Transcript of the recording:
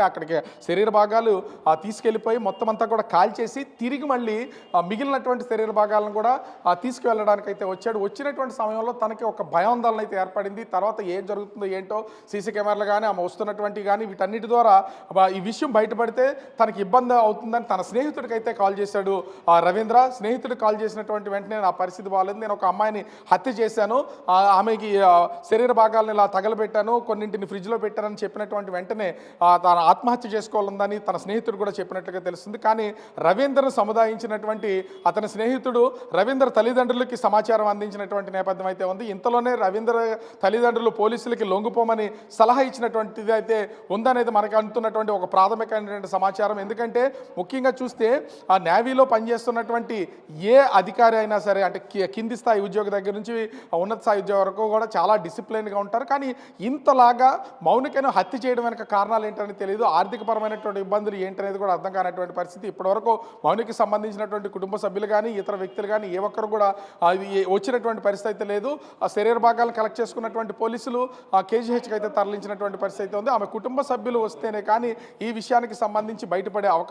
అక్కడికి శరీర భాగాలు తీసుకెళ్ళిపోయి మొత్తం అంతా కూడా కాల్చేసి తిరిగి మళ్ళీ మిగిలినటువంటి శరీర భాగాలను కూడా తీసుకువెళ్ళడానికి అయితే వచ్చాడు. వచ్చినటువంటి సమయంలో తనకి ఒక భయాందోళన అయితే ఏర్పడింది. తర్వాత ఏం జరుగుతుందో ఏంటో సీసీ కెమెరాలు కానీ ఆమె వస్తున్నటువంటి కానీ వీటన్నిటి ద్వారా ఈ విషయం బయటపడితే తనకి ఇబ్బంది అవుతుందని తన స్నేహితుడికి అయితే కాల్ చేశాడు రవీంద్ర. స్నేహితుడికి కాల్ చేసినటువంటి వెంటనే నా పరిస్థితి బాగాలేదు, నేను ఒక అమ్మాయిని హత్య చేశాను, ఆమెకి శరీర భాగాలను ఇలా తగలబెట్టాను, కొన్నింటిని ఫ్రిడ్జ్లో పెట్టానని చెప్పినటువంటి వెంటనే తన ఆత్మహత్య చేసుకోవాలని తన స్నేహితుడు కూడా చెప్పినట్లుగా తెలుస్తుంది. కానీ రవీంద్రను సముదాయించినటువంటి అతని స్నేహితుడు రవీంద్ర తల్లిదండ్రులకి సమాచారం అందించినటువంటి నేపథ్యం అయితే ఉంది. ఇంతలోనే రవీంద్ర తల్లిదండ్రులు పోలీసులకి లొంగిపోమని సలహా ఇచ్చినటువంటిది అయితే ఉందనేది మనకు అందుతున్నటువంటి ఒక ప్రాథమికమైనటువంటి సమాచారం. ఎందుకంటే ముఖ్యంగా చూస్తే ఆ నేవీలో పనిచేస్తున్నటువంటి ఏ అధికారి అయినా సరే, అంటే కింది స్థాయి ఉద్యోగి దగ్గర నుంచి ఉన్నత స్థాయి ఉద్యోగం వరకు కూడా చాలా డిసిప్లిన్గా ఉంటారు. కానీ ఇంతలాగా మౌనికను హత్య చేయడం వెనక కారణాలు ఏంటని తెలియదు. ఆర్థికపరమైనటువంటి ఇబ్బందులు ఏంటనేది కూడా అర్థం కానటువంటి పరిస్థితి. ఇప్పటివరకు మౌనికి సంబంధించినటువంటి కుటుంబ సభ్యులు కానీ ఇతర వ్యక్తులు కానీ ఏ ఒక్కరు కూడా వచ్చినటువంటి పరిస్థితి అయితే లేదు. ఆ శరీర భాగాలను కలెక్ట్ చేసుకున్నటువంటి పోలీసులు కేజీహెచ్కి అయితే తరలించినటువంటి పరిస్థితి అయితే ఉంది. ఆమె కుటుంబ సభ్యులు వస్తేనే కానీ ఈ విషయానికి సంబంధించి బయటపడే అవకాశం